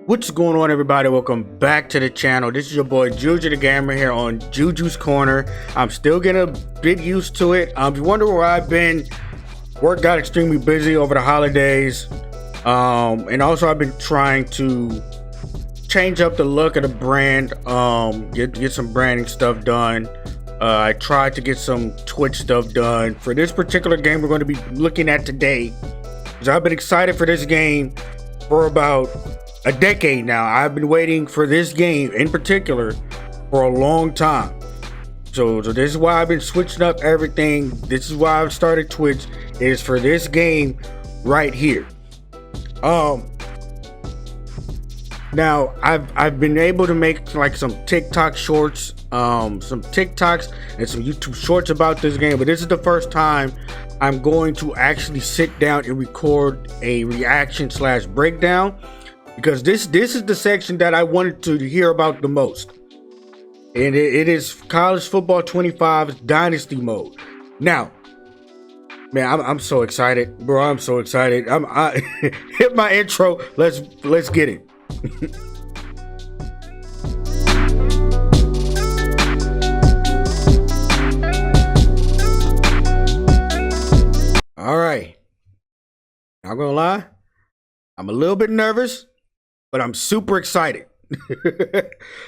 What's going on, everybody? Welcome back to the channel. This is your boy Juju the Gamer here on Juju's Corner. I'm still getting a bit used to it. If you wonder where I've been, work got extremely busy over the holidays. And also I've been trying to change up the look of the brand, get some branding stuff done. I tried to get some Twitch stuff done. For this particular game we're going to be looking at today, because I've been excited for this game for about a decade now. I've been waiting for this game in particular for a long time. So this is why I've been switching up everything. This is why I've started Twitch, is for this game right here. Now I've been able to make like some TikTok shorts, some TikToks and some YouTube shorts about this game, but this is the first time I'm going to actually sit down and record a reaction / breakdown, because this is the section that I wanted to hear about the most, and it is College Football 25's Dynasty mode. Now, man, I'm so excited, bro. I'm so excited. I hit my intro. Let's get it. All right. Not gonna lie, I'm a little bit nervous, but I'm super excited.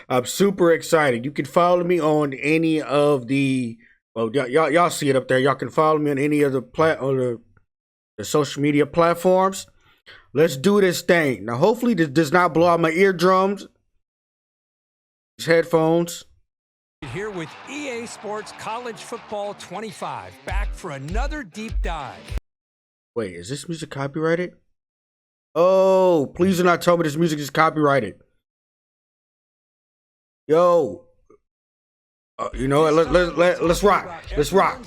I'm super excited. You can follow me on any of the, well, y'all see it up there. Y'all can follow me on any of the social media platforms. Let's do this thing. Now, hopefully this does not blow out my eardrums. These headphones. Here with EA Sports College Football 25, back for another deep dive. Wait, is this music copyrighted? Oh, please do not tell me this music is copyrighted. Yo, you know what? Let's rock. Let's rock.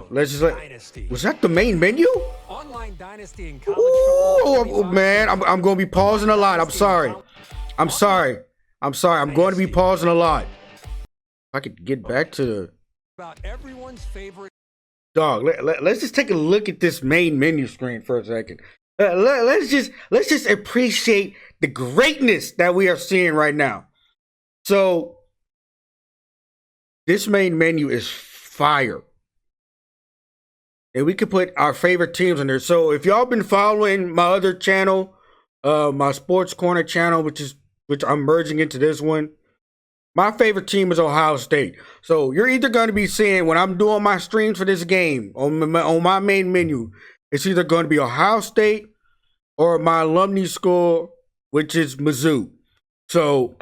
Let's just was that the main menu? Online Dynasty and College Ooh, man, I'm going to be pausing a lot. I'm sorry. I'm going to be pausing a lot. If I could get back to about everyone's favorite dog. Let's just take a look at this main menu screen for a second. Let's just appreciate the greatness that we are seeing right now. So this main menu is fire, and we could put our favorite teams in there. So if y'all been following my other channel, my Sports Corner channel, which I'm merging into this one, my favorite team is Ohio State. So you're either going to be seeing, when I'm doing my streams for this game on my main menu, it's either going to be Ohio State or my alumni school, which is Mizzou. So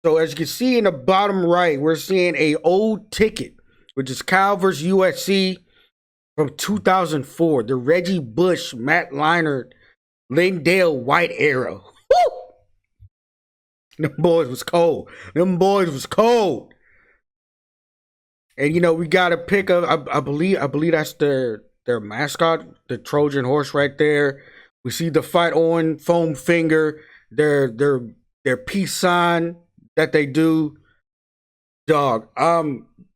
as you can see in the bottom right, we're seeing a old ticket, which is Cal versus USC from 2004. The Reggie Bush, Matt Leinart, Lindale White era. Woo! Them boys was cold. And you know, we got a pick of, I believe that's their mascot, the Trojan horse right there. We see the fight on foam finger, their peace sign that they do. Dog,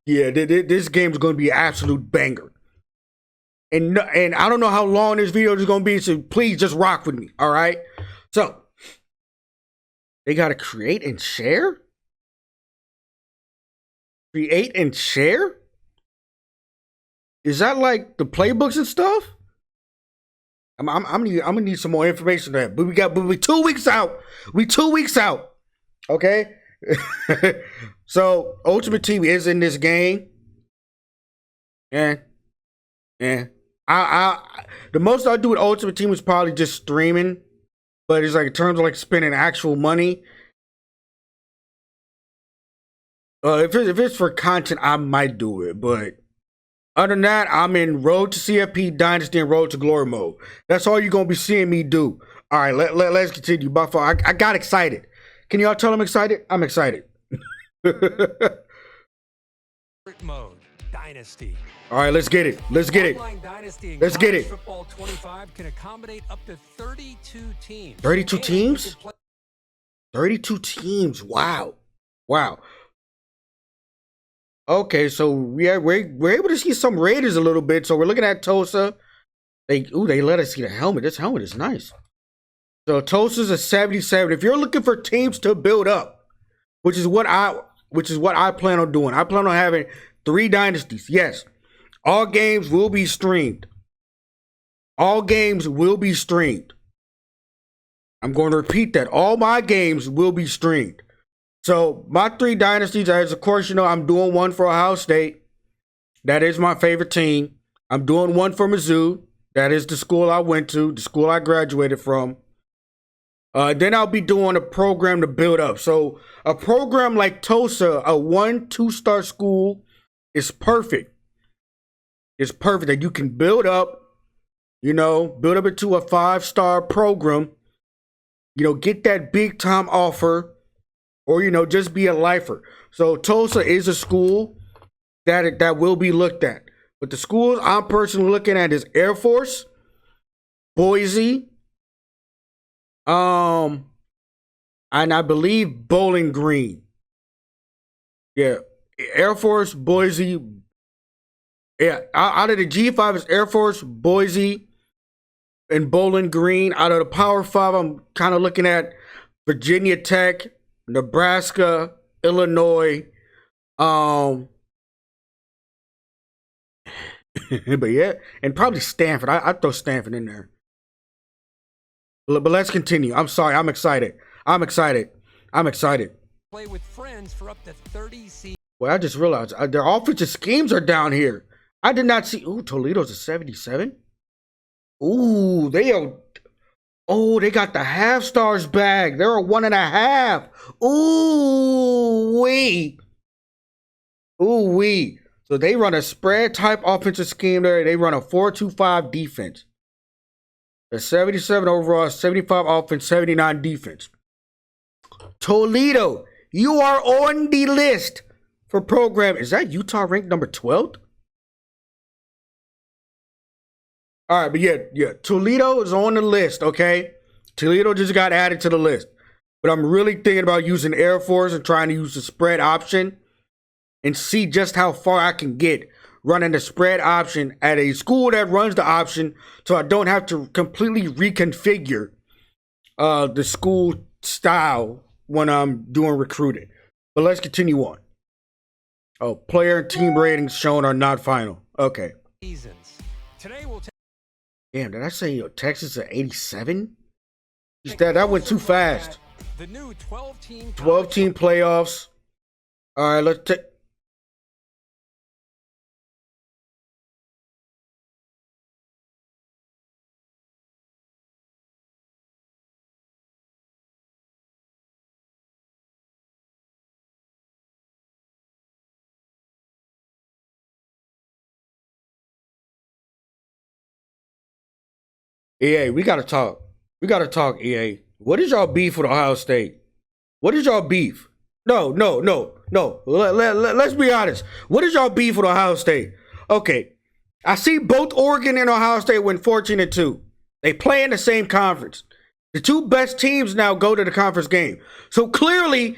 yeah, this game's gonna be an absolute banger. And I don't know how long this video is gonna be, so please just rock with me. All right. So they gotta create and share. Create and share. Is that like the playbooks and stuff? I'm gonna need some more information on that. But we 2 weeks out. We 2 weeks out. Okay. So Ultimate Team is in this game. And I the most I do with Ultimate Team is probably just streaming. But it's like, in terms of like spending actual money, if it's for content, I might do it. But other than that, I'm in Road to CFP, Dynasty, and Road to Glory mode. That's all you're gonna be seeing me do. All right, let's continue. Buffalo, I got excited. Can y'all tell I'm excited? I'm excited. mode, Dynasty. All right, let's get it. Let's get it. Let's get it. Football 25 can accommodate up to 32 teams. 32 teams? 32 teams. Wow. Okay, so we're able to see some Raiders a little bit. So we're looking at Tulsa. They let us see the helmet. This helmet is nice. So Tulsa's a 77. If you're looking for teams to build up, which is what I plan on doing. I plan on having 3 dynasties. Yes. All games will be streamed. All games will be streamed. I'm going to repeat that. All my games will be streamed. So my 3 dynasties, as of course, you know, I'm doing one for Ohio State. That is my favorite team. I'm doing one for Mizzou. That is the school I went to, the school I graduated from. Then I'll be doing a program to build up. So a program like Tulsa, a 1-2-star school, is perfect. It's perfect that you can build up, you know, build up into a 5-star program, you know, get that big time offer, or, you know, just be a lifer. So Tulsa is a school that will be looked at. But the schools I'm personally looking at is Air Force, Boise, and I believe Bowling Green. Yeah, Air Force, Boise. Yeah, out of the G5 is Air Force, Boise, and Bowling Green. Out of the Power 5, I'm kind of looking at Virginia Tech, Nebraska, Illinois. But yeah, and probably Stanford. I'd throw Stanford in there. But let's continue. I'm sorry. I'm excited. Play with friends for up to 30 seasons. Well, I just realized their offensive schemes are down here. I did not see. Ooh, Toledo's a 77. Ooh, they got the half stars bag. They're a 1.5. Ooh, wee. So they run a spread type offensive scheme there. They run a 4-2-5 defense. They're 77 overall, 75 offense, 79 defense. Toledo, you are on the list for program. Is that Utah ranked number 12? All right, but yeah. Toledo is on the list, okay? Toledo just got added to the list. But I'm really thinking about using Air Force and trying to use the spread option and see just how far I can get running the spread option at a school that runs the option, so I don't have to completely reconfigure the school style when I'm doing recruiting. But let's continue on. Oh, player and team ratings shown are not final. Okay. Seasons. Today we'll Damn, did I say Texas at 87? That went too fast. The new 12-team playoffs. All right, let's take. EA, we gotta talk. EA. What is y'all beef with Ohio State? What is y'all beef? No. Let's be honest. What is y'all beef with Ohio State? Okay, I see both Oregon and Ohio State went 14-2. They play in the same conference. The 2 best teams now go to the conference game. So clearly,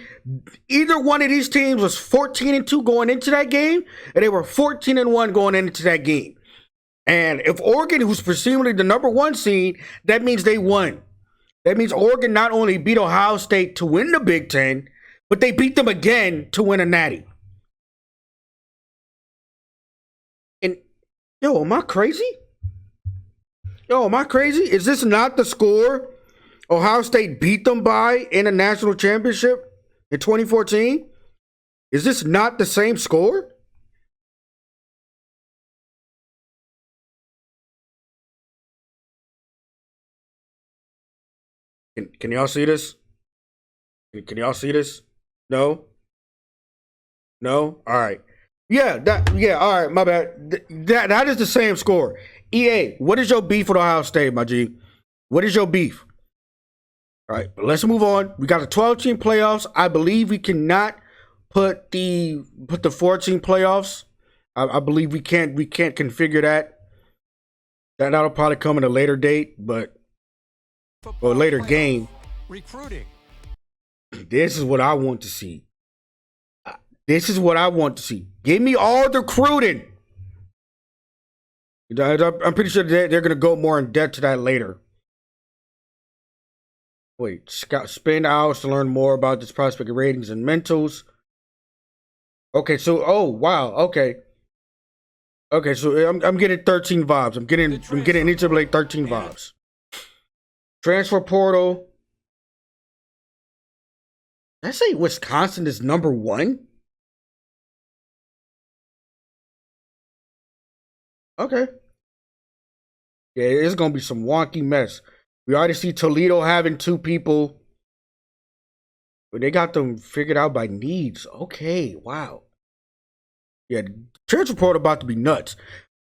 either one of these teams was 14-2 going into that game, and they were 14-1 going into that game. And if Oregon, who's presumably the number 1 seed, that means they won. That means Oregon not only beat Ohio State to win the Big Ten, but they beat them again to win a natty. And, am I crazy? Is this not the score Ohio State beat them by in a national championship in 2014? Is this not the same score? Can y'all see this? Can y'all see this? No? All right. Yeah, all right, my bad. That is the same score. EA, what is your beef with Ohio State, my G? What is your beef? All right, but let's move on. We got the 12-team playoffs. I believe we cannot put the 14 playoffs. I believe we can't configure that. That'll probably come at a later date, but or a later game. Recruiting. This is what I want to see. Give me all the recruiting. I'm pretty sure they're going to go more in depth to that later. Wait, spend hours to learn more about this prospect ratings and mentals. Okay, so oh wow, okay. Okay, so I'm getting 13 vibes. I'm getting NCAA 13 vibes. Transfer portal. Did I say Wisconsin is #1? Okay. Yeah, it's gonna be some wonky mess. We already see Toledo having 2 people, but they got them figured out by needs. Okay, wow. Yeah, transfer portal about to be nuts.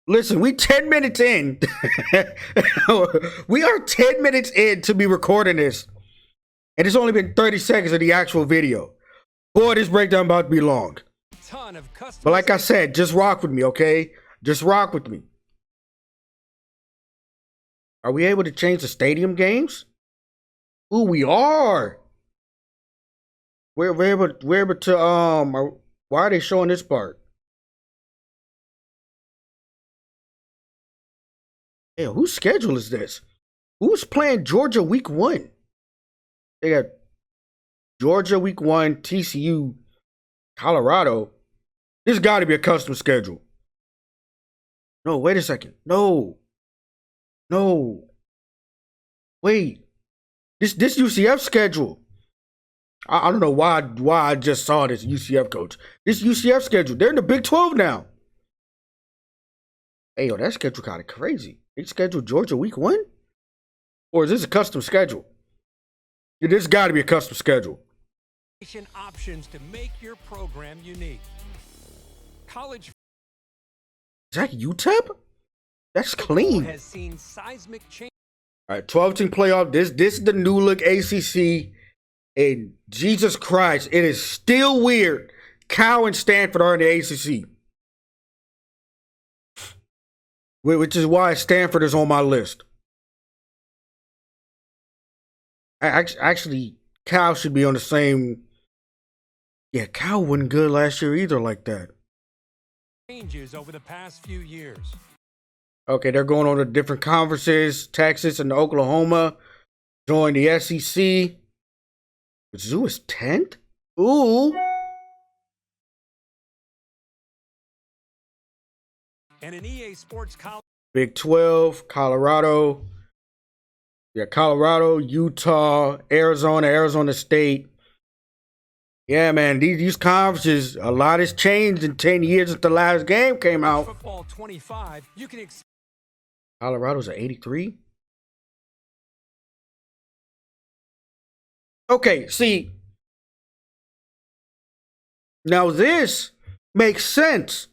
Listen, we 10 minutes in. We are 10 minutes in to be recording this, and it's only been 30 seconds of the actual video. Boy, this breakdown about to be long. But like I said, just rock with me, okay? Just rock with me. Are we able to change the stadium games? Ooh, we are. We're able to why are they showing this part? Hey, whose schedule is this? Who's playing Georgia week 1? They got Georgia week 1, TCU, Colorado. This got to be a custom schedule. No, wait a second. No. Wait. This UCF schedule. I don't know why I just saw this UCF coach. This UCF schedule. They're in the Big 12 now. Hey, yo, that schedule kind of crazy. They scheduled Georgia week 1? Or is this a custom schedule? Yeah, this got to be a custom schedule. Options to make your program unique. College. Is that UTEP? That's clean. Has seen seismic change. All right, 12-team playoff. This is the new look ACC. And Jesus Christ, it is still weird. Cal and Stanford are in the ACC. Which is why Stanford is on my list. Actually, Cal should be on the same. Yeah, Cal wasn't good last year either like that. Changes over the past few years. Okay, they're going on to different conferences. Texas and Oklahoma join the SEC. Mizzou is 10th? Ooh. And an EA Sports College. Big 12, Colorado. Yeah, Colorado, Utah, Arizona State. Yeah, man, these conferences, a lot has changed in 10 years since the last game came out. Football 25, you can Colorado's at 83. Okay, see. Now this makes sense.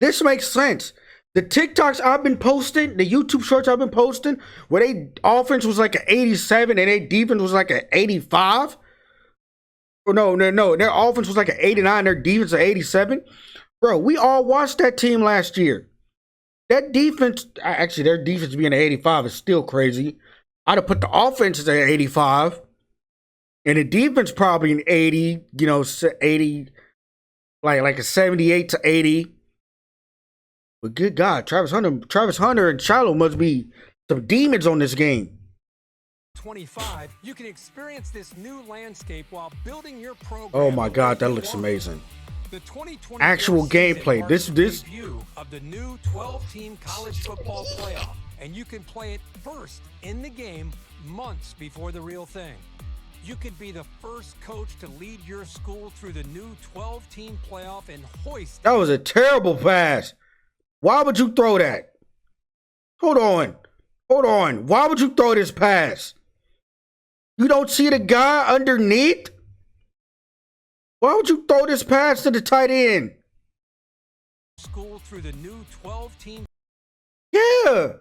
This makes sense. The TikToks I've been posting, the YouTube shorts I've been posting, where they offense was like an 87 and their defense was like an 85. Or no, their offense was like an 89, their defense an 87. Bro, we all watched that team last year. That defense, actually, their defense being an 85 is still crazy. I'd have put the offense as an 85. And the defense probably an 80, 80, like a 78 to 80. But good God, Travis Hunter and Shiloh must be some demons on this game. 25, you can experience this new landscape while building your program. Oh my God, that looks amazing. The 2024 actual gameplay. This review of the new 12-team college football playoff, and you can play it first in the game months before the real thing. You could be the first coach to lead your school through the new 12-team playoff and hoist. That was a terrible pass. Why would you throw that? Hold on. Why would you throw this pass? You don't see the guy underneath? Why would you throw this pass to the tight end? School through the new 12-team. Yeah.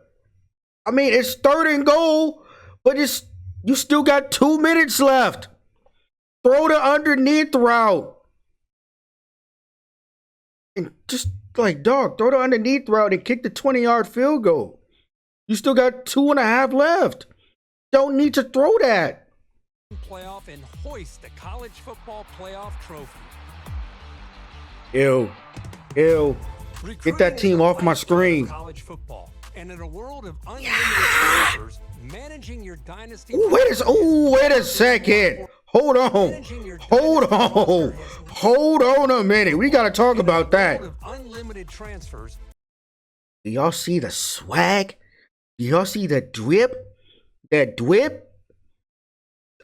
I mean, it's 3rd and goal, but you still got 2 minutes left. Throw the underneath route. And just like, dog, throw the underneath route and kick the 20-yard field goal. You still got 2.5 left. Don't need to throw that. Playoff and hoist the college football playoff trophy. Ew. Get that team off my screen. College football, And in a world of unlimited transfers, managing your dynasty. Wait a second. Hold on. Hold on a minute. We got to talk about that. Unlimited transfers. Do y'all see the swag? Do y'all see the drip? That drip?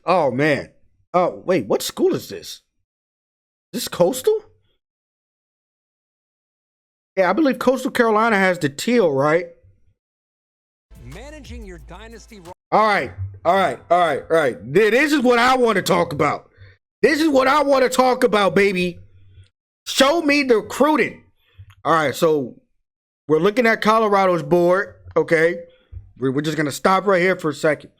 Oh, man. Oh, wait. What school is this? Is this Coastal? Yeah, I believe Coastal Carolina has the teal, right? Managing your dynasty. All right. This is what I want to talk about. Baby. Show me the recruiting. All right, so we're looking at Colorado's board, okay? We're just going to stop right here for a second.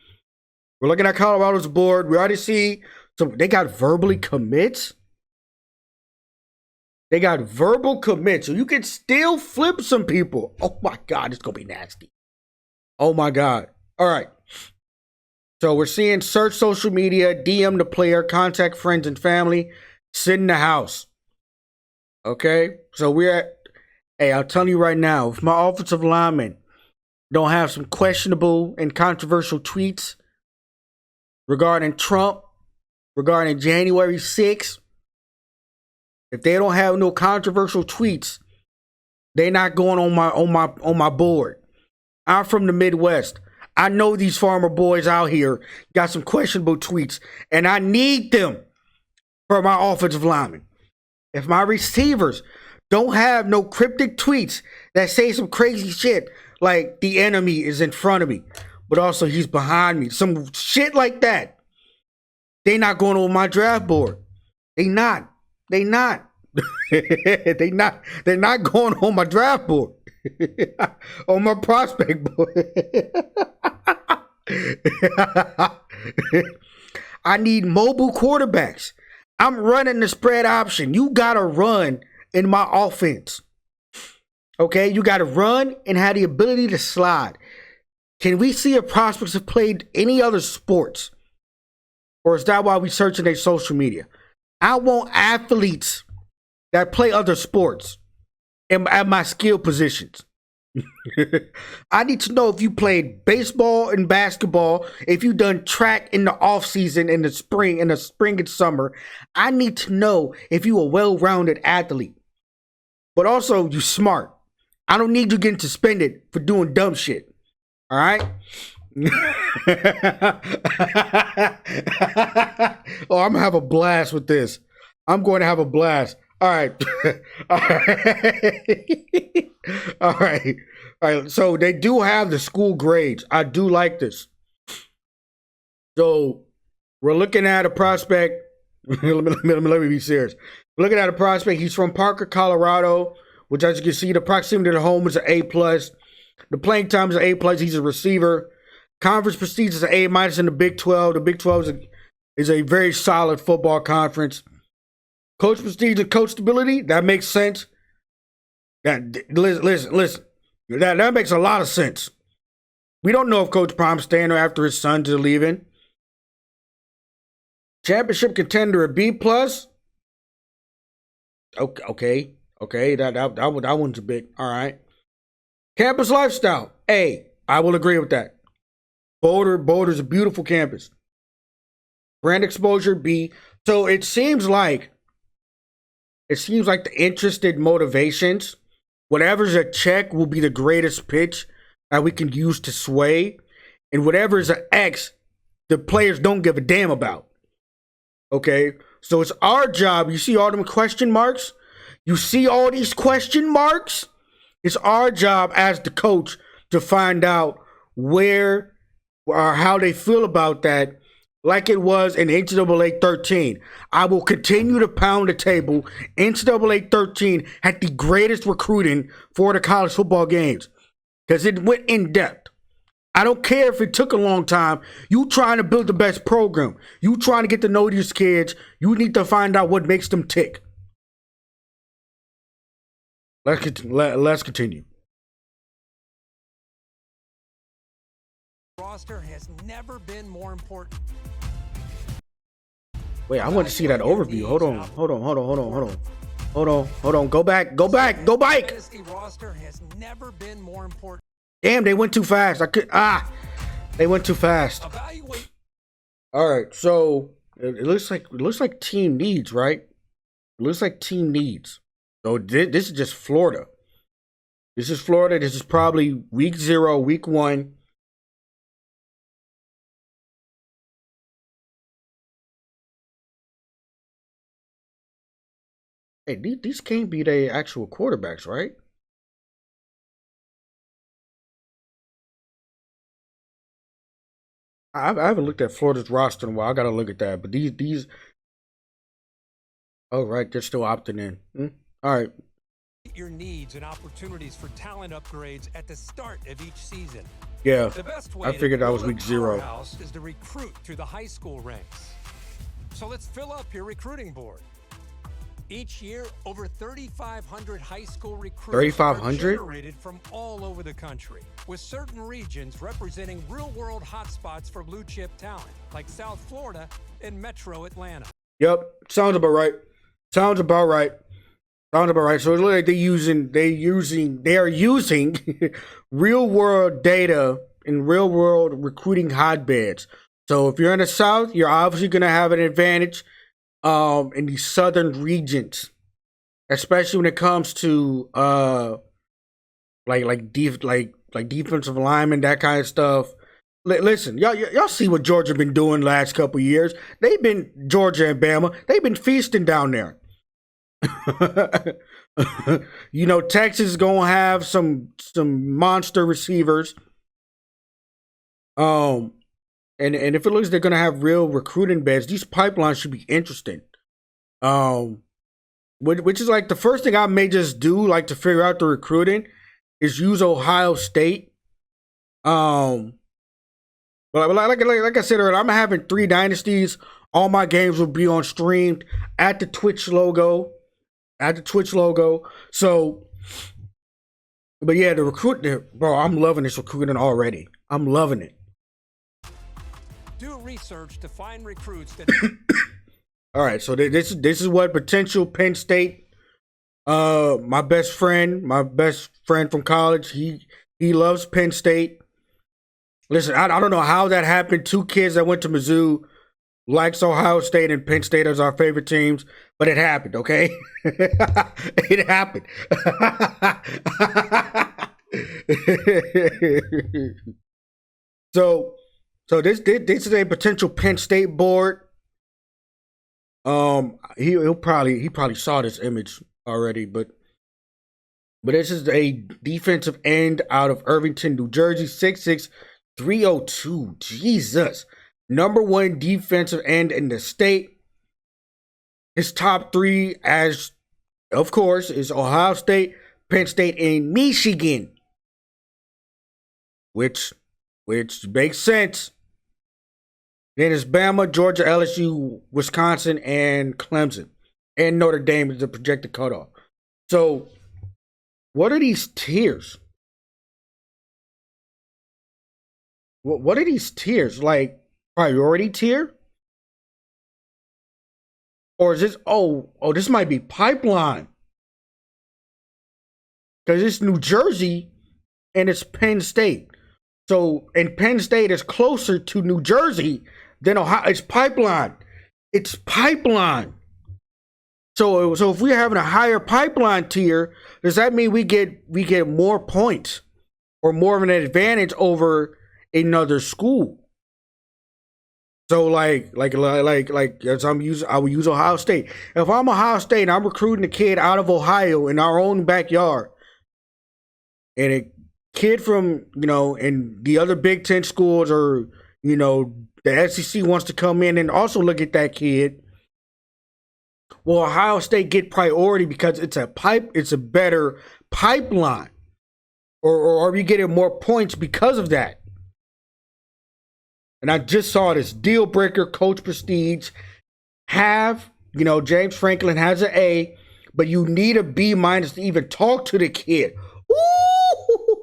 We're looking at Colorado's board. We already see, so they got verbally commits. They got verbal commits, so you can still flip some people. Oh, my God, it's going to be nasty. Oh, my God. All right. So we're seeing search social media, DM the player, contact friends and family, sit in the house. Okay? So hey, I'll tell you right now, if my offensive linemen don't have some questionable and controversial tweets regarding Trump, regarding January 6th, if they don't have no controversial tweets, they're not going on my board. I'm from the Midwest. I know these farmer boys out here got some questionable tweets, and I need them for my offensive linemen. If my receivers don't have no cryptic tweets that say some crazy shit like the enemy is in front of me, but also he's behind me, some shit like that, they not going on my draft board. They're not going on my draft board. On my prospect board. I need mobile quarterbacks. I'm running the spread option. You got to run in my offense. Okay? You got to run and have the ability to slide. Can we see if prospects have played any other sports? Or is that why we searching their social media? I want athletes that play other sports at my skill positions. I need to know if you played baseball and basketball, if you done track in the off season, in the spring and summer. I need to know if you a well-rounded athlete, but also you smart. I don't need you getting suspended for doing dumb shit. All right. Oh, I'm gonna have a blast with this. I'm going to have a blast. All right. All right. So they do have the school grades. I do like this. So we're looking at a prospect. let me be serious. We're looking at a prospect. He's from Parker, Colorado, which, as you can see, the proximity to home is an A+. The playing time is an A+. He's a receiver. Conference prestige is an A- in the Big 12. The Big 12 is a very solid football conference. Coach prestige and coach stability, that makes sense. Listen. That makes a lot of sense. We don't know if Coach Prom's staying or after his sons are leaving. Championship contender, a B+. Okay. That one's a big. All right. Campus lifestyle, A. I will agree with that. Boulder's a beautiful campus. Brand exposure, B. So it seems like the interested motivations, whatever's a check will be the greatest pitch that we can use to sway. And whatever is an X, the players don't give a damn about. Okay? So it's our job. You see all them question marks? You see all these question marks? It's our job as the coach to find out where or how they feel about that, like it was in NCAA 13. I will continue to pound the table. NCAA 13 had the greatest recruiting for the college football games because it went in depth. I don't care if it took a long time. You trying to build the best program. You trying to get to know these kids. You need to find out what makes them tick. Let's continue. Roster has never been more important. Wait, I want to see that overview. Hold on. Go back. Dynasty roster has never been more important. Damn, they went too fast. They went too fast. Evaluate. All right, so it looks like team needs, right? It looks like team needs. So this is just Florida. This is Florida. This is probably week 0, week 1. Hey, these can't be the actual quarterbacks, right? I haven't looked at Florida's roster in a while. I gotta look at that. But these. Oh right, they're still opting in. All right. Your needs and opportunities for talent upgrades at the start of each season. Yeah, The best way I figured that was week 0. is to recruit through the high school ranks. So let's fill up your recruiting board. Each year, over 3,500 high school recruits 3,500? are generated from all over the country, with certain regions representing real-world hotspots for blue-chip talent, like South Florida and Metro Atlanta. Yep, sounds about right. Sounds about right. So it looks like they are using real world data and real world recruiting hotbeds. So if you're in the South, you're obviously gonna have an advantage in the southern regions, especially when it comes to like defensive linemen, that kind of stuff. Listen, y'all see what Georgia been doing the last couple of years. Georgia and Bama, they've been feasting down there. You know, Texas is gonna have some monster receivers. And if it looks they're gonna have real recruiting beds, these pipelines should be interesting. Which is like the first thing I may just do, like to figure out the recruiting, is use Ohio State. But like I said earlier, I'm having 3 dynasties. All my games will be on streamed at the Twitch logo. So, but yeah, the recruiting, bro, I'm loving this recruiting already. I'm loving it. Do research to find recruits that. All right, so this is what potential Penn State. My best friend from college, he loves Penn State. Listen, I don't know how that happened. 2 kids that went to Mizzou likes Ohio State and Penn State as our favorite teams, but it happened, okay? It happened. So this is a potential Penn State board. He probably saw this image already, but this is a defensive end out of Irvington, New Jersey, 6'6", 302. Jesus. Number 1 defensive end in the state. His top 3, as of course, is Ohio State, Penn State, and Michigan. Which makes sense. Then it's Bama, Georgia, LSU, Wisconsin, and Clemson. And Notre Dame is the projected cutoff. So, what are these tiers? What are these tiers? Like, priority tier? Or is this, this might be pipeline. Because it's New Jersey and it's Penn State. So, and Penn State is closer to New Jersey than Ohio. It's pipeline. It's pipeline. So if we're having a higher pipeline tier, does that mean we get more points or more of an advantage over another school? So I will use Ohio State. If I'm Ohio State and I'm recruiting a kid out of Ohio in our own backyard, and a kid from, and the other Big Ten schools or, the SEC wants to come in and also look at that kid, will Ohio State get priority because it's a better pipeline? Or are we getting more points because of that? And I just saw this deal breaker, Coach Prestige. James Franklin has an A, but you need a B- to even talk to the kid. Ooh,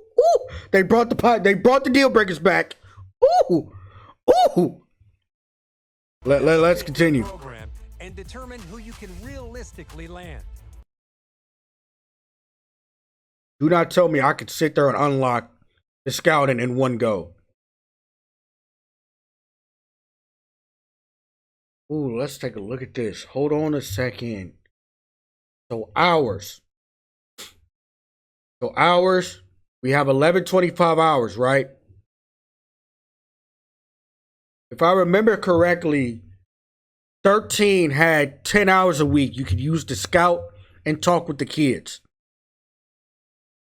they brought the deal breakers back. Ooh. Let's continue. And determine who you can realistically land. Do not tell me I could sit there and unlock the scouting in one go. Ooh, let's take a look at this. Hold on a second. So hours. We have 1125 hours, right? If I remember correctly, 13 had 10 hours a week you could use to scout and talk with the kids.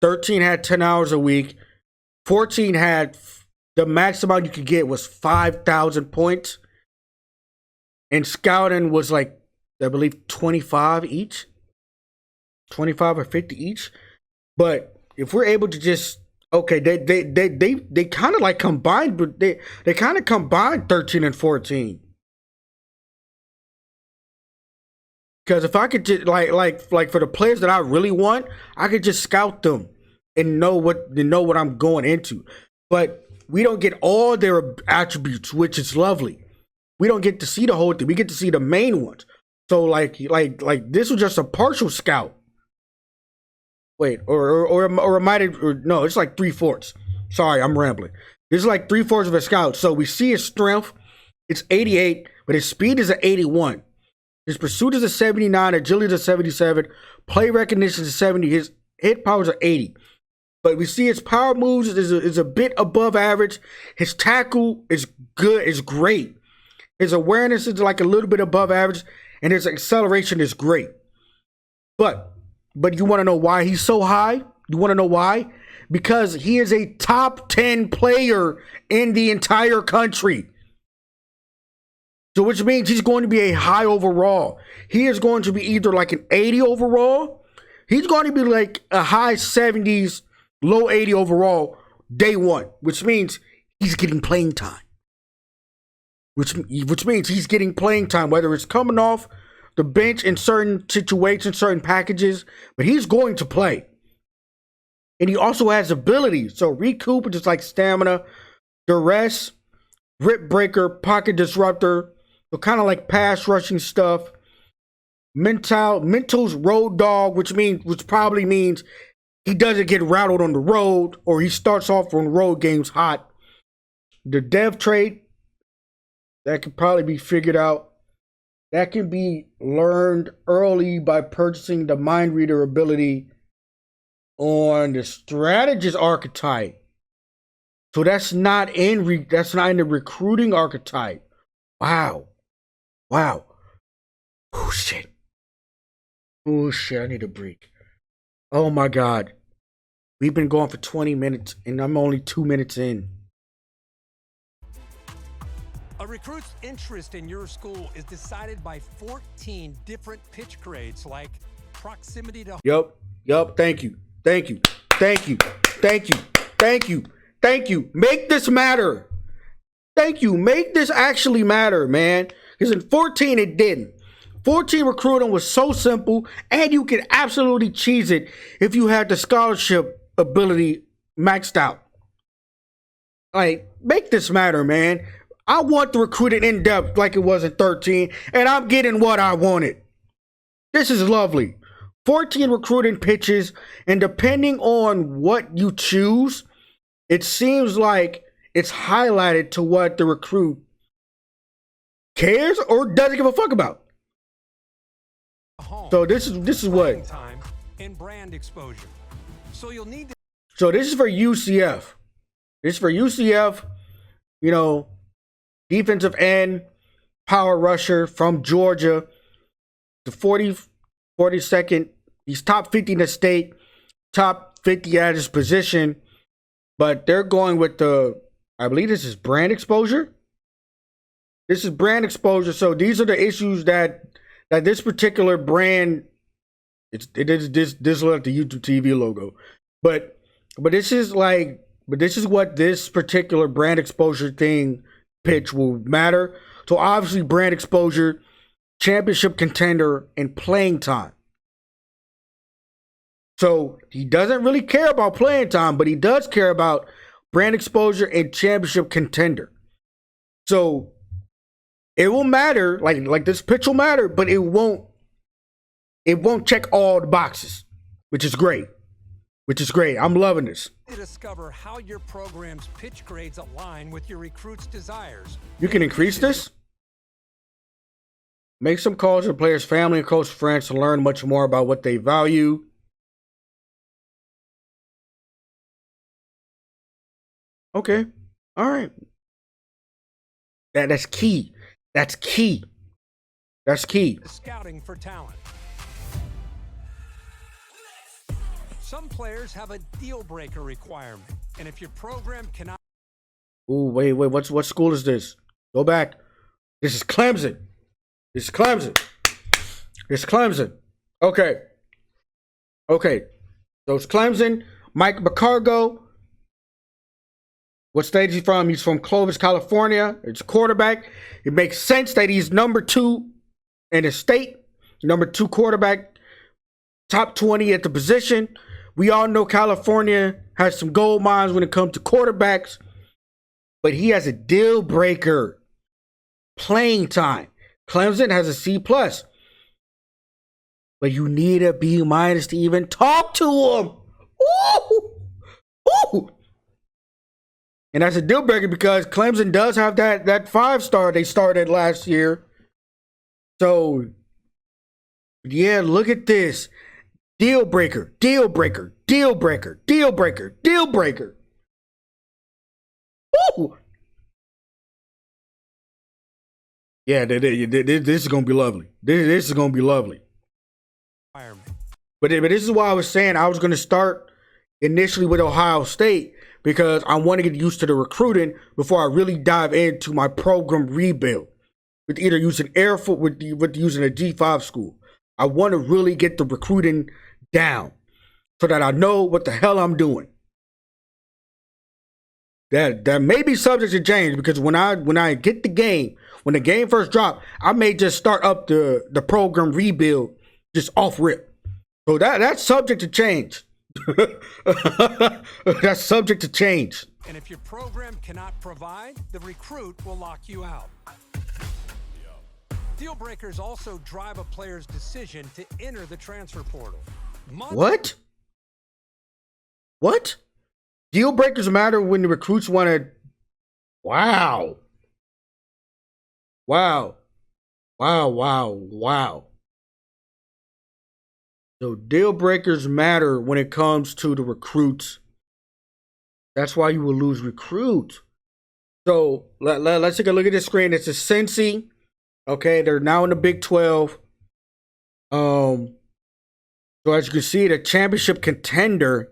13 had 10 hours a week. 14 had, the max amount you could get was 5,000 points. And scouting was like, I believe 25 each. 25 or 50 each. But if we're able to just, okay, they kind of like combined, but they kind of combined 13 and 14. Because if I could just like for the players that I really want, I could just scout them and know what I'm going into. But we don't get all their attributes, which is lovely. We don't get to see the whole thing. We get to see the main ones. So like this was just a partial scout. Wait, or might it? Or no, it's like 3/4. Sorry, I'm rambling. This is like 3/4 of a scout. So we see his strength, it's 88, but his speed is an 81. His pursuit is a 79, agility is a 77, play recognition is a 70, his hit power is a 80. But we see his power moves is a bit above average. His tackle is good, is great. His awareness is like a little bit above average, and his acceleration is great. But you want to know why he's so high? You want to know why? Because he is a top 10 player in the entire country. So which means he's going to be a high overall. He is going to be either like an 80 overall. He's going to be like a high 70s, low 80 overall day one, which means he's getting playing time. Which means he's getting playing time, whether it's coming off the bench in certain situations, certain packages, but he's going to play. And he also has abilities. So recoup, just like stamina, duress, rip breaker, pocket disruptor, so kind of like pass rushing stuff. Mental's road dog, which probably means he doesn't get rattled on the road, or he starts off on road games hot. The dev trait, that could probably be figured out. That can be learned early by purchasing the mind reader ability on the strategist archetype. So that's not in the recruiting archetype. Wow. Oh shit, I need a break. Oh my God. We've been going for 20 minutes and I'm only 2 minutes in. A recruit's interest in your school is decided by 14 different pitch grades, like proximity to... Yup. Thank you. Make this matter. Thank you. Make this actually matter, man. Because in 14, it didn't. 14 recruiting was so simple, and you could absolutely cheese it if you had the scholarship ability maxed out. Like, make this matter, man. I want the recruiting in depth like it was in 13, and I'm getting what I wanted. This is lovely. 14 recruiting pitches, and depending on what you choose, it seems like it's highlighted to what the recruit cares or doesn't give a fuck about. So this is what time and brand exposure. So you'll need to... So this is for UCF. You know, defensive end, power rusher from Georgia. The 42nd. He's top 50 in the state, top 50 at his position. But they're going with I believe this is brand exposure. This is brand exposure. So these are the issues that this particular brand, it is this like the YouTube TV logo. But this is what this particular brand exposure thing pitch will matter. So obviously brand exposure, championship contender, and playing time. So he doesn't really care about playing time, but he does care about brand exposure and championship contender. So it will matter, like this pitch will matter, but it won't check all the boxes, which is great. which is great. I'm loving this. To discover how your program's pitch grades align with your recruits' desires. You can increase this. Make some calls to the players' family and close friends to learn much more about what they value. Okay. All right. That's key. That's key. That's key. Scouting for talent. Some players have a deal breaker requirement, and if your program cannot. Ooh, wait. What school is this? Go back. This is Clemson. This is Clemson. This is Clemson. Okay. Okay. So it's Clemson. Mike McCargo. What state is he from? He's from Clovis, California. It's quarterback. It makes sense that he's number 2 in the state. Number 2 quarterback. Top 20 at the position. We all know California has some gold mines when it comes to quarterbacks. But he has a deal breaker. Playing time. Clemson has a C+. But you need a B- to even talk to him. Ooh! Ooh! And that's a deal breaker because Clemson does have that 5-star they started last year. So, yeah, look at this. Deal breaker, deal breaker, deal breaker, deal breaker, deal breaker. Ooh! Yeah, this is going to be lovely. This is going to be lovely. But this is why I was saying I was going to start initially with Ohio State because I want to get used to the recruiting before I really dive into my program rebuild with either using Air Force with using a G5 school. I want to really get the recruiting down so that I know what the hell I'm doing. That may be subject to change because when I get the game, when the game first dropped, I may just start up the program rebuild just off rip. So that's subject to change. That's subject to change. And if your program cannot provide, the recruit will lock you out. Deal breakers also drive a player's decision to enter the transfer portal. What? Deal breakers matter when the recruits want to. Wow. So deal breakers matter when it comes to the recruits. That's why you will lose recruits. So let's take a look at this screen. It's a Cincy. Okay, they're now in the Big 12. So as you can see, the championship contender.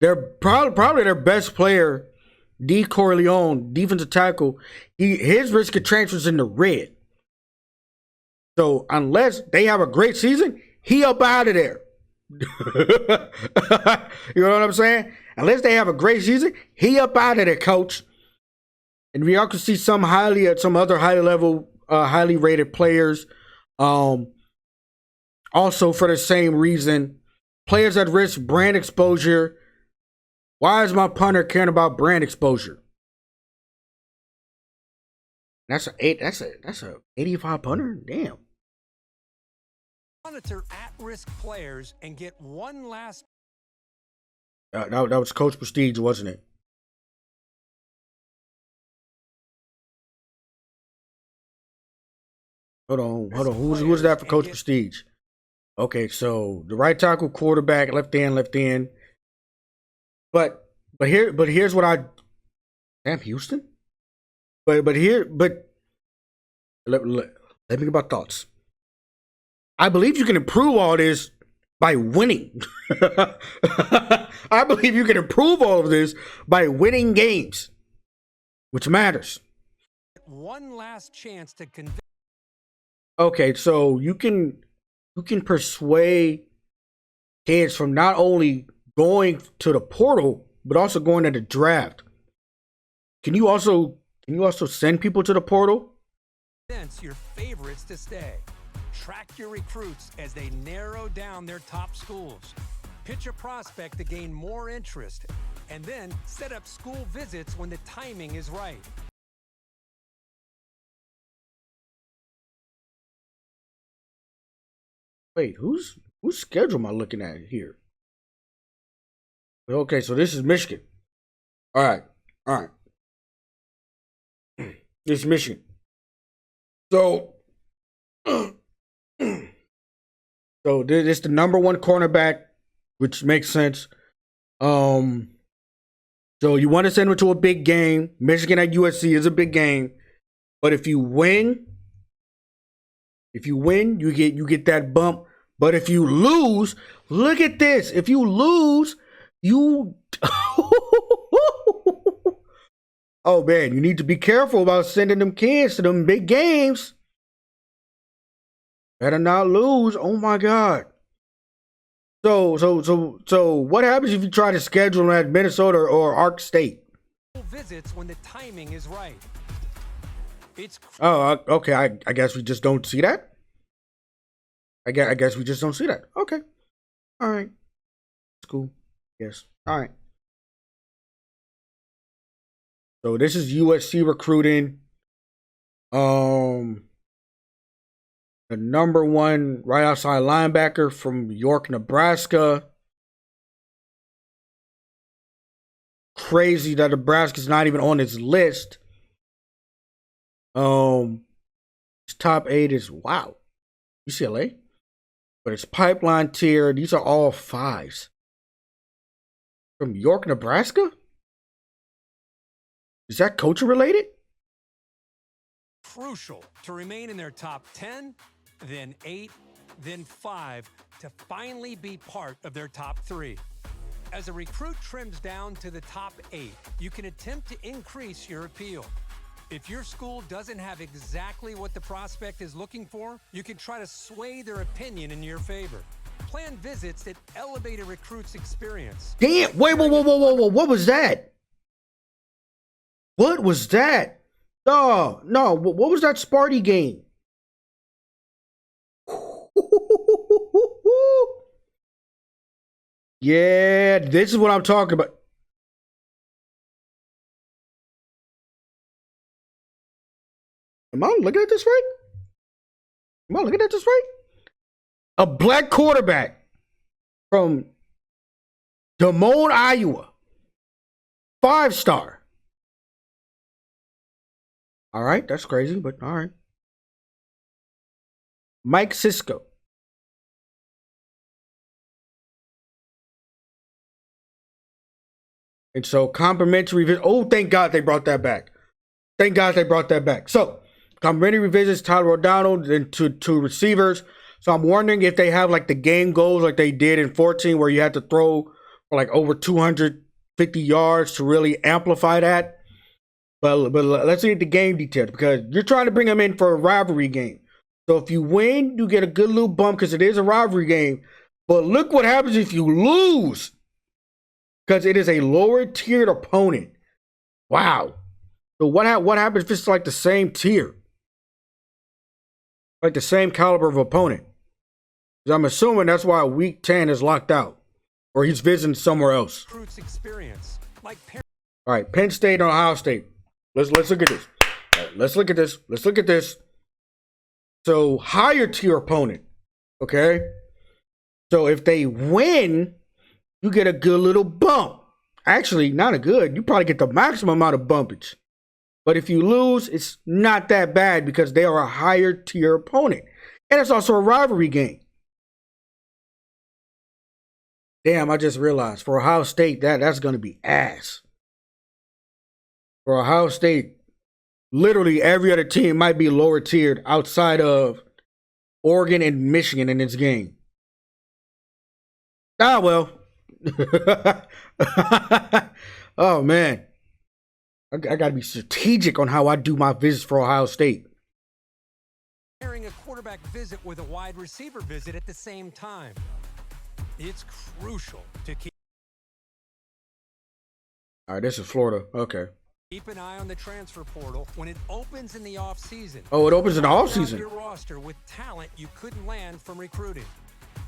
They're probably their best player, D. Corleone, defensive tackle. His risk of transfer is in the red. So unless they have a great season, he up out of there. You know what I'm saying? Unless they have a great season, he up out of there, coach. And we also see some other highly rated players. Also for the same reason, players at risk brand exposure. Why is my punter caring about brand exposure? That's a 85 punter? Damn. Monitor at-risk players and get one last. That was Coach Prestige, wasn't it? Hold on. Who's that for Coach Prestige? Okay, so the right tackle, quarterback, left end. But here's what I. Damn, Houston. But let me get my thoughts. I believe you can improve all this by winning. I believe you can improve all of this by winning games, which matters. One last chance to convince. Okay, so you can persuade kids from not only going to the portal but also going to the draft. Can you also send people to the portal? Convince your favorites to stay. Track your recruits as they narrow down their top schools. Pitch a prospect to gain more interest, and then set up school visits when the timing is right. Wait, whose schedule am I looking at here? Okay, so this is Michigan. All right. This is Michigan. So, so this the number one cornerback, which makes sense. So you want to send him to a big game. Michigan at USC is a big game. But if you win, you get that bump. But if you lose, look at this. If you lose, you oh man, you need to be careful about sending them kids to them big games. Better not lose. Oh my God. So what happens if you try to schedule them at Minnesota or Ark State? Visits when the timing is right. Okay. I guess we just don't see that. I guess we just don't see that. Okay. All right. It's cool. Yes. All right. So this is USC recruiting. The number one right outside linebacker from York, Nebraska. Crazy that Nebraska's not even on his list. His top 8 is wow. UCLA. But it's pipeline tier. These are all 5s. From York, Nebraska? Is that coaching related? Crucial to remain in their top 10, then 8, then 5 to finally be part of their top 3. As a recruit trims down to the top 8, you can attempt to increase your appeal. If your school doesn't have exactly what the prospect is looking for, you can try to sway their opinion in your favor. Plan visits that elevate a recruit's experience. Damn, wait, whoa, what was that? What was that? No, what was that Sparty game? Yeah, this is what I'm talking about. Am I looking at this right? A black quarterback from Des Moines, Iowa. 5-star. All right, that's crazy, but all right. Mike Cisco. And so complimentary visit. Oh, thank God they brought that back. So complimentary visits, Tyler O'Donnell, and to receivers. So I'm wondering if they have like the game goals like they did in 14, where you had to throw for like over 250 yards to really amplify that. But let's see the game details, because you're trying to bring them in for a rivalry game. So if you win, you get a good little bump because it is a rivalry game. But look what happens if you lose, because it is a lower tiered opponent. Wow. So what happens if it's like the same tier? Like the same caliber of opponent? Because I'm assuming that's why week 10 is locked out, or he's visiting somewhere else. All right, Penn State and Ohio State. Let's look at this. Right, let's look at this. So higher tier opponent. Okay. So if they win, you get a good little bump. Actually, not a good. You probably get the maximum amount of bumpage. But if you lose, it's not that bad because they are a higher tier opponent. And it's also a rivalry game. Damn, I just realized for Ohio State, that's going to be ass. For Ohio State, literally every other team might be lower tiered outside of Oregon and Michigan in this game. Ah, well. Oh, man. I got to be strategic on how I do my visits for Ohio State. Pairing a quarterback visit with a wide receiver visit at the same time. It's crucial to keep. All right, this is Florida. Okay. Keep an eye on the transfer portal when it opens in the offseason. Oh, it opens in the offseason. Your roster with talent you couldn't land from recruiting.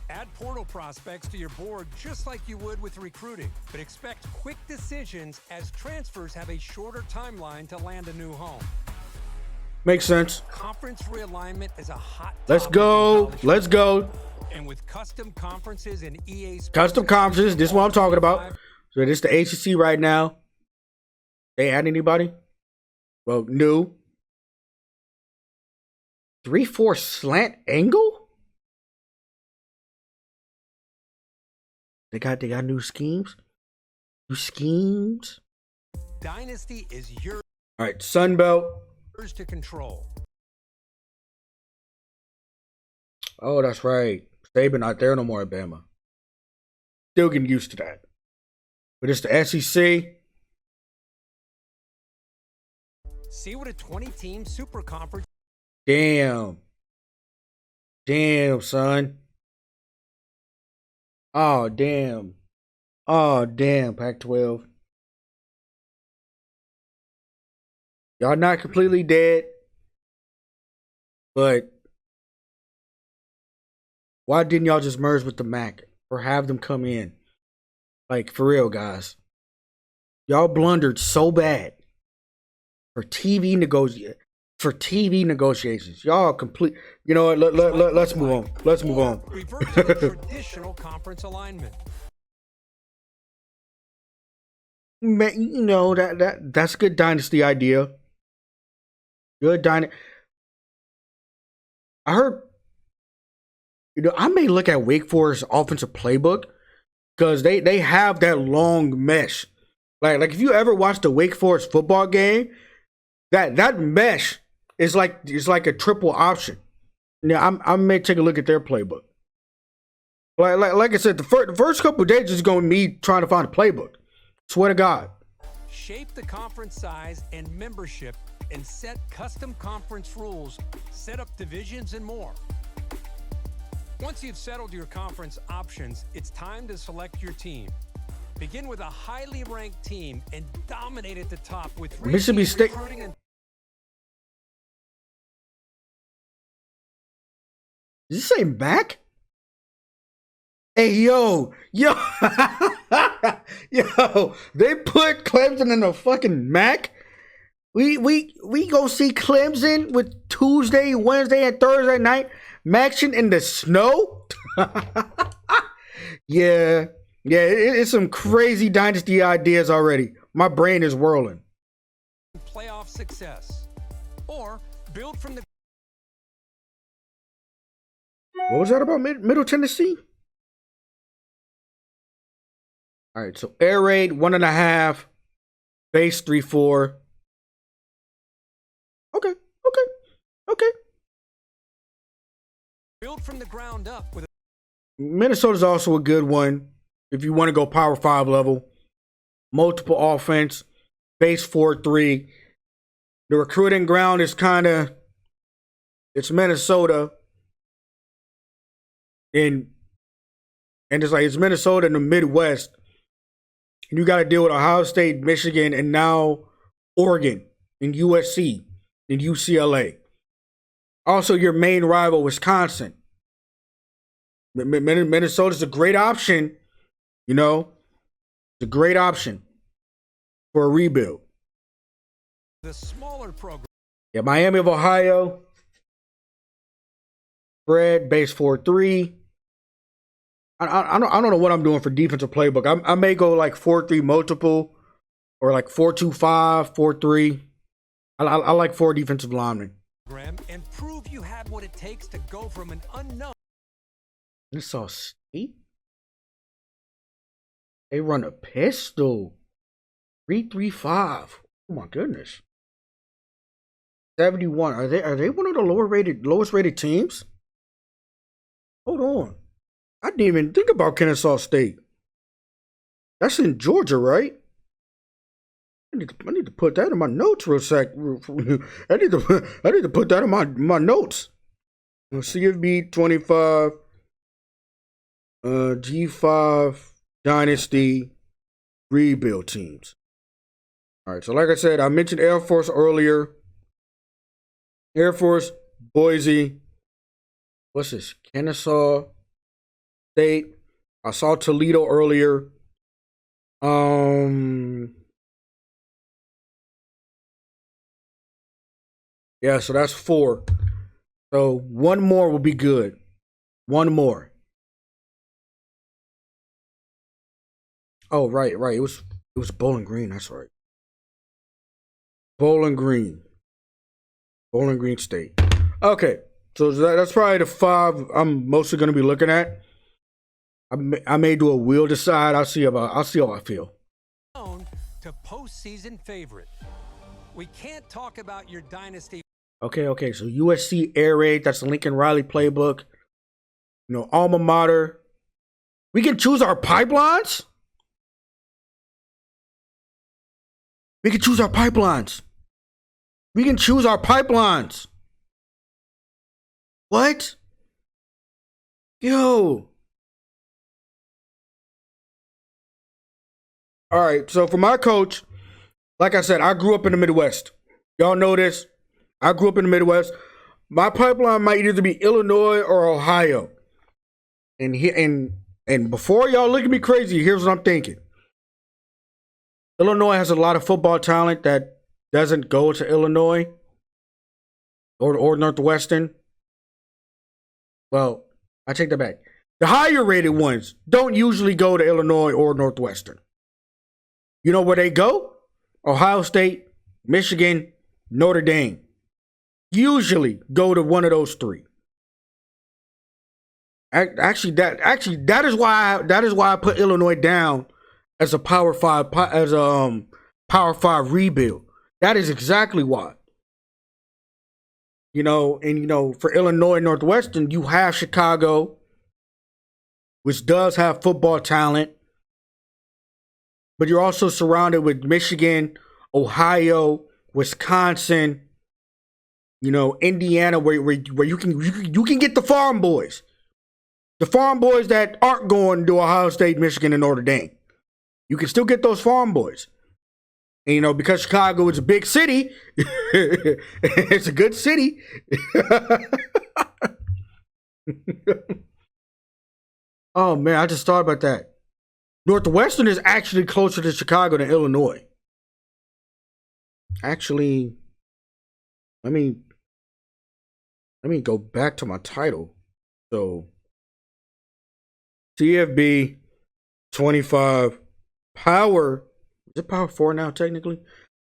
Add portal prospects to your board just like you would with recruiting, but expect quick decisions as transfers have a shorter timeline to land a new home. Makes sense. Conference realignment is a hot topic. Let's go. And with custom conferences and EA Sports Custom conferences, this is what I'm talking about. So this is the ACC right now. They add anybody? Well, new 3-4 slant angle. They got new schemes. New schemes. Dynasty is yours All right, Sunbelt. to control. Oh, that's right. Saban not there no more at Bama. Still getting used to that. But it's the SEC. See what a 20-team super conference. Damn, son. Oh, damn. Pac-12. Y'all not completely dead, but why didn't y'all just merge with the MAC or have them come in? Like, for real, guys. Y'all blundered so bad for TV negotiations. Y'all complete. You know what? Let's move on. Let's move on. Revert to the traditional conference alignment. You know that's a good dynasty idea. Good dynasty. I heard. You know, I may look at Wake Forest offensive playbook because they have that long mesh. Like if you ever watched the Wake Forest football game, that mesh is like a triple option. Yeah, I may take a look at their playbook. Like I said, the first couple of days is going to be me trying to find a playbook. Swear to God. Shape the conference size and membership and set custom conference rules, set up divisions and more. Once you've settled your conference options, it's time to select your team. Begin with a highly ranked team and dominate at the top with Mississippi State. recruiting. Did you say MAC? Hey, yo, yo, they put Clemson in the fucking MAC. We go see Clemson with Tuesday, Wednesday, and Thursday night matching in the snow. Yeah, it's some crazy dynasty ideas already. My brain is whirling. Playoff success, or build from the. What was that about Middle Tennessee? All right, so air raid 1.5, base 3-4. Okay. Build from the ground up with. Minnesota's also a good one if you want to go Power 5 level. Multiple offense, base 4-3. The recruiting ground is it's Minnesota. And it's Minnesota in the Midwest. And you got to deal with Ohio State, Michigan, and now Oregon, and USC, and UCLA. Also, your main rival, Wisconsin. Minnesota's a great option, you know. It's a great option for a rebuild. The smaller program. Yeah, Miami of Ohio. Spread, base 4-3. I don't know what I'm doing for defensive playbook. I may go like 4-3 multiple or like 4-2-5, 4-3. I like 4 defensive linemen. And prove you had what it takes to go from an unknown. This all State. They run a pistol. 3-3-5. Oh my goodness. 71. Are they one of the lowest rated teams? Hold on. I didn't even think about Kennesaw State. That's in Georgia, right? I need to put that in my notes real sec. I need to put that in my notes. CFB 25, G5 Dynasty rebuild teams. All right, so like I said, I mentioned Air Force earlier. Air Force, Boise. What's this? Kennesaw State. I saw Toledo earlier. Yeah, so that's 4. So one more will be good. One more. Oh, right. It was Bowling Green. That's right. Bowling Green State. Okay, so that's probably the 5 I'm mostly going to be looking at. I may do a wheel decide. I'll see how I feel. To postseason favorite. We can't talk about your dynasty. Okay. So USC Air Raid. That's the Lincoln Riley playbook. Alma mater. We can choose our pipelines. We can choose our pipelines. What? Yo. All right, so for my coach, like I said, I grew up in the Midwest. Y'all know this. I grew up in the Midwest. My pipeline might either be Illinois or Ohio. And before y'all look at me crazy, here's what I'm thinking. Illinois has a lot of football talent that doesn't go to Illinois or Northwestern. Well, I take that back. The higher rated ones don't usually go to Illinois or Northwestern. You know where they go? Ohio State, Michigan, Notre Dame. Usually go to one of those 3. Actually, that is why I put Illinois down as a Power 5 Power 5 rebuild. That is exactly why. For Illinois Northwestern, you have Chicago, which does have football talent. But you're also surrounded with Michigan, Ohio, Wisconsin, Indiana, where you can get the farm boys. The farm boys that aren't going to Ohio State, Michigan, and Notre Dame. You can still get those farm boys. And because Chicago is a big city, it's a good city. Oh man, I just thought about that. Northwestern is actually closer to Chicago than Illinois. Actually, let me go back to my title. So, TFB 25 Power. Is it Power 4 now, technically?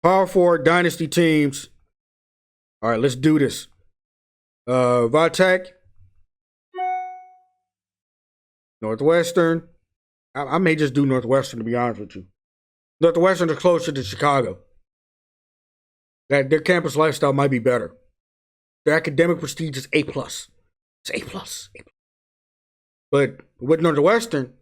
Power 4 Dynasty teams. All right, let's do this. Vitek. Northwestern. I may just do Northwestern, to be honest with you. Northwestern is closer to Chicago. Their campus lifestyle might be better. Their academic prestige is A+. It's A+. But with Northwestern,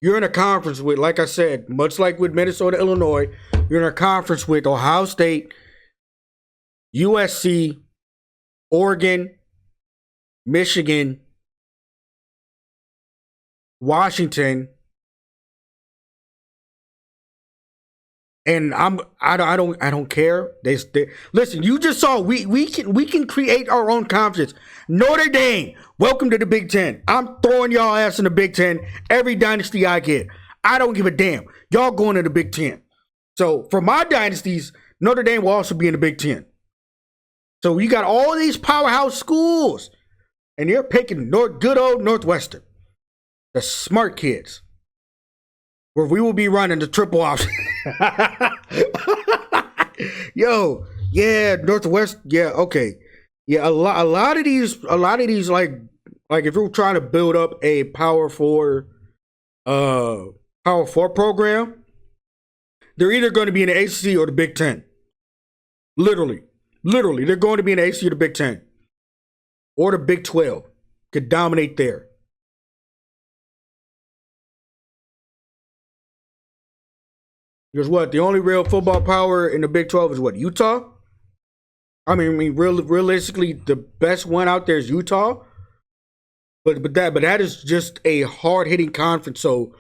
you're in a conference with, like I said, much like with Minnesota, Illinois, you're in a conference with Ohio State, USC, Oregon, Michigan, Washington, and I don't care. They listen. You just saw we can create our own conference. Notre Dame, welcome to the Big Ten. I'm throwing y'all ass in the Big Ten every dynasty I get. I don't give a damn. Y'all going to the Big Ten. So for my dynasties, Notre Dame will also be in the Big Ten. So you got all these powerhouse schools, and you're picking good old Northwestern, the smart kids, where we will be running the triple option. Yo, yeah, Northwest, yeah, okay, yeah. A lot of these, like if you're trying to build up a Power 4 program, they're either going to be in the ACC or the Big Ten. Literally, they're going to be in the ACC or the Big Ten, or the Big 12. Could dominate there. Because what? The only real football power in the Big 12 is what? Utah? I mean, realistically, the best one out there is Utah. But that is just a hard-hitting conference. So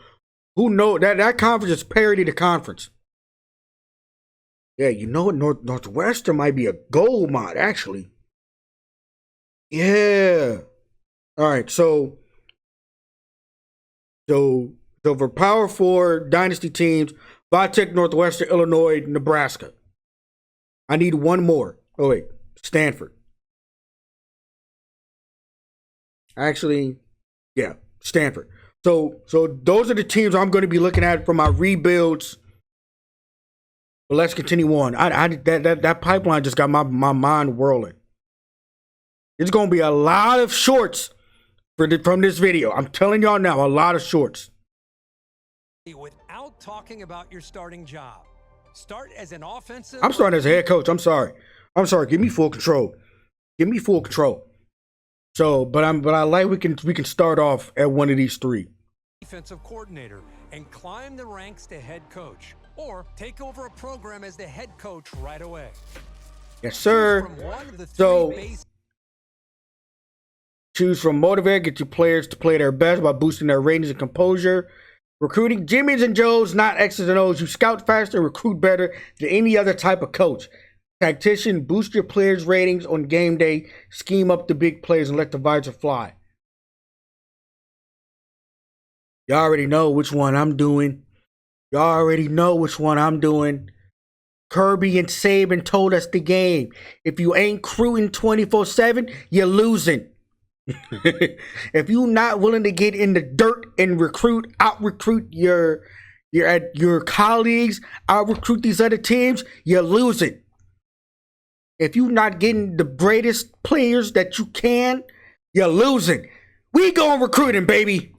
who knows? That conference is parity to conference. Yeah, you know what? Northwestern might be a gold mine, actually. Yeah. All right, so for Power 4 dynasty teams, Vitek, Northwestern, Illinois, Nebraska. I need one more. Oh, wait. Stanford. Actually, yeah, Stanford. So those are the teams I'm going to be looking at for my rebuilds. But let's continue on. That pipeline just got my mind whirling. There's going to be a lot of shorts from this video. I'm telling y'all now, a lot of shorts. Without talking about your starting job, start as an offensive. I'm starting as a head coach. I'm sorry. Give me full control. So, but I like we can start off at one of these three. Defensive coordinator and climb the ranks to head coach, or take over a program as the head coach right away. Yes, sir. Choose from motivate, get your players to play their best by boosting their ratings and composure. Recruiting Jimmys and Joes, not X's and O's. You scout faster, recruit better than any other type of coach. Tactician, boost your players' ratings on game day. Scheme up the big plays and let the visor fly. Y'all already know which one I'm doing. Kirby and Saban told us the game. If you ain't recruiting 24/7, you're losing. If you're not willing to get in the dirt and out-recruit your colleagues, out-recruit these other teams, you're losing. If you're not getting the greatest players that you can, you're losing. We going recruiting, baby.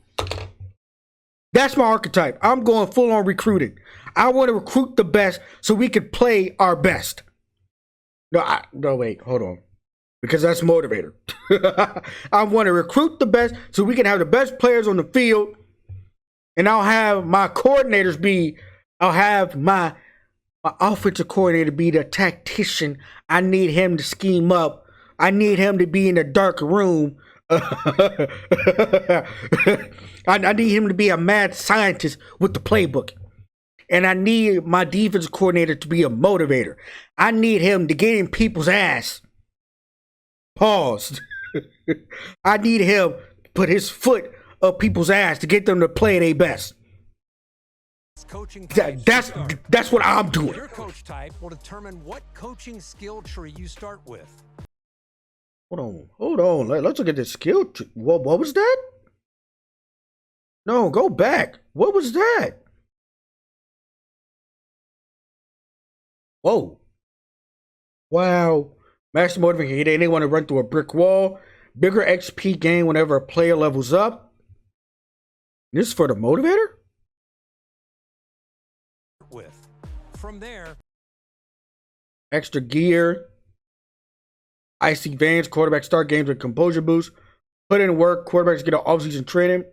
That's my archetype. I'm going full on recruiting. I want to recruit the best so we can play our best. No, wait, hold on. Because that's motivator. I want to recruit the best so we can have the best players on the field. And I'll have my offensive coordinator be the tactician. I need him to scheme up. I need him to be in a dark room. I need him to be a mad scientist with the playbook. And I need my defensive coordinator to be a motivator. I need him to get in people's ass. Pause. I need him to put his foot up people's ass to get them to play their best. That's what I'm doing. Your coach type will determine what coaching skill tree you start with. Hold on. Let's look at the skill tree. What was that? No, go back. What was that? Whoa. Wow. Master motivator, they want to run through a brick wall. Bigger XP gain whenever a player levels up. This is for the motivator? From there, extra gear. Icy veins. Quarterback start games with composure boost. Put in work. Quarterbacks get an offseason training.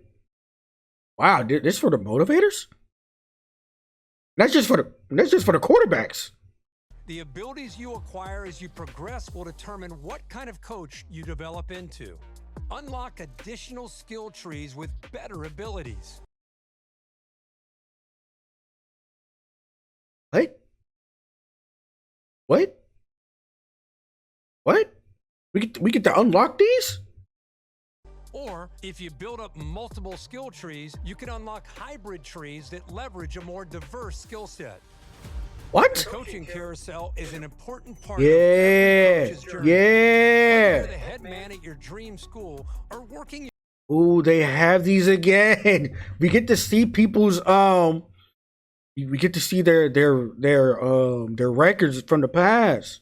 Wow, this is for the motivators? That's just for the quarterbacks. The abilities you acquire as you progress will determine what kind of coach you develop into. Unlock additional skill trees with better abilities. What? We get to unlock these? Or, if you build up multiple skill trees, you can unlock hybrid trees that leverage a more diverse skill set. What? The coaching carousel is an important part of every coach's journey. Yeah. Whether you're the head man at your dream school or working. Ooh, they have these again. We get to see people's we get to see their records from the past.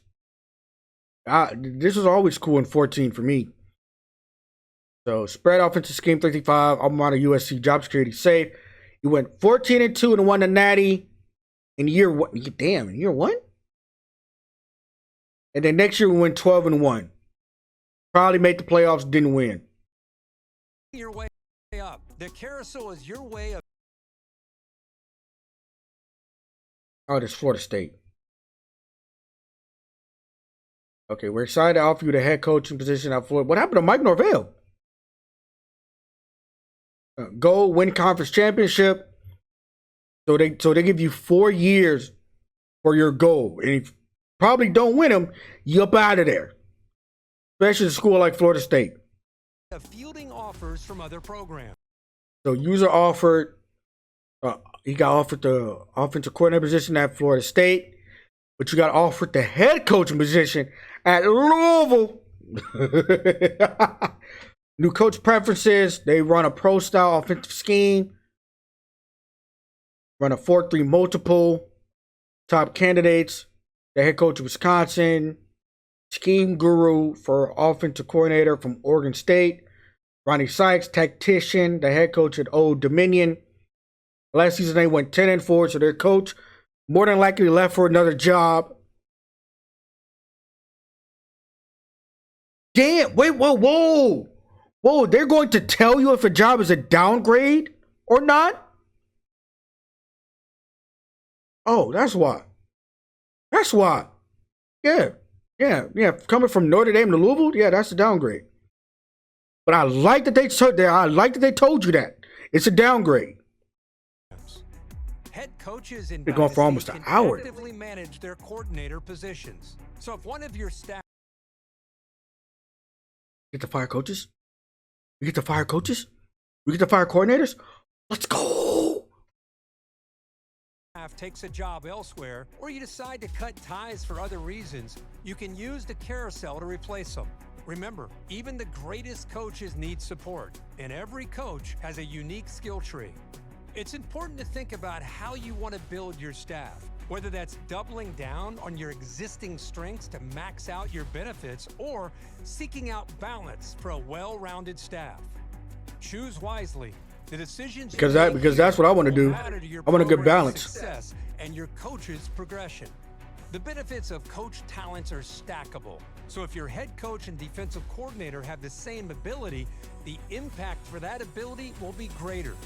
This was always cool in 14 for me. So spread offensive scheme 35. I'm out of USC job security safe. You went 14-2 and won the Natty in year one. Damn, in year one. And then next year we went 12-1. Probably made the playoffs, didn't win. Your way up. The carousel is your way of. Oh, this Florida State. Okay, we're excited to offer you the head coaching position at Florida. What happened to Mike Norvell? Go win conference championship. So they give you 4 years for your goal. And if you probably don't win them, you up out of there. Especially a school like Florida State. Fielding offers from other programs. So user offered, he got offered the offensive coordinator position at Florida State, but you got offered the head coaching position at Louisville. New coach preferences. They run a pro-style offensive scheme. Run a 4-3 multiple. Top candidates. The head coach of Wisconsin. Scheme guru for offensive coordinator from Oregon State. Ronnie Sykes, tactician, the head coach at Old Dominion. Last season they went 10-4, so their coach more than likely left for another job. Damn, wait, whoa. They're going to tell you if a job is a downgrade or not? Oh, that's why. Yeah. Coming from Notre Dame to Louisville, yeah, that's a downgrade. But I like that they told you that. It's a downgrade. Head coaches in They're going for almost an hour. actively manage their coordinator positions. So if one of your staff get to fire coaches? We get to fire coaches? We get to fire coordinators? Let's go! takes a job elsewhere, or you decide to cut ties for other reasons, you can use the carousel to replace them. Remember, even the greatest coaches need support, and every coach has a unique skill tree. It's important to think about how you want to build your staff, whether that's doubling down on your existing strengths to max out your benefits or seeking out balance for a well-rounded staff. Choose wisely. The decisions because that's what I want to do. I want a good balance. Success and your coach's progression. The benefits of coach talents are stackable. So if your head coach and defensive coordinator have the same ability, the impact for that ability will be greater.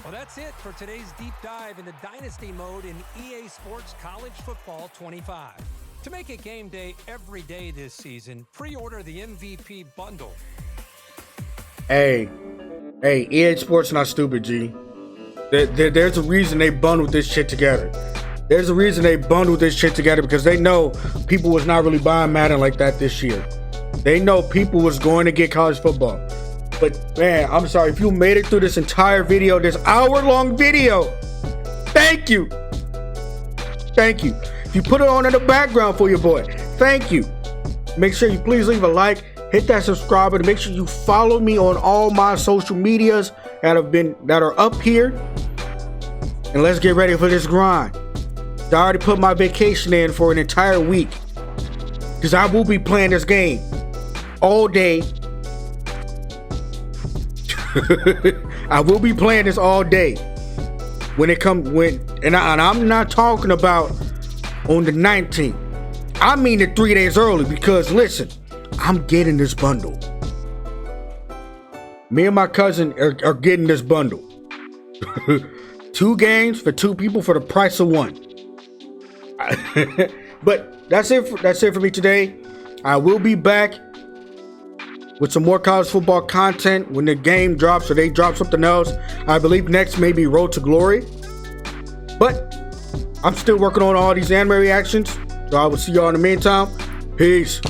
Well, that's it for today's deep dive into Dynasty mode in EA Sports College Football 25. To make it game day every day this season, pre-order the MVP bundle. Hey, EA Sports not stupid, G. There's a reason they bundled this shit together. There's a reason they bundled this shit together, because they know people was not really buying Madden like that this year. They know people was going to get college football. But man, I'm sorry, if you made it through this entire video, this hour-long video, thank you. Thank you. If you put it on in the background for your boy, thank you. Make sure you please leave a like, hit that subscribe button, make sure you follow me on all my social medias that are up here. And let's get ready for this grind. I already put my vacation in for an entire week, because I will be playing this game all day. I will be playing this all day and I'm not talking about on the 19th. I mean it 3 days early, because listen, I'm getting this bundle. Me and my cousin are getting this bundle. 2 games for 2 people for the price of 1. But that's it for me today. I will be back with some more college football content when the game drops or they drop something else. I believe next may be Road to Glory. But I'm still working on all these anime reactions. So I will see y'all in the meantime. Peace.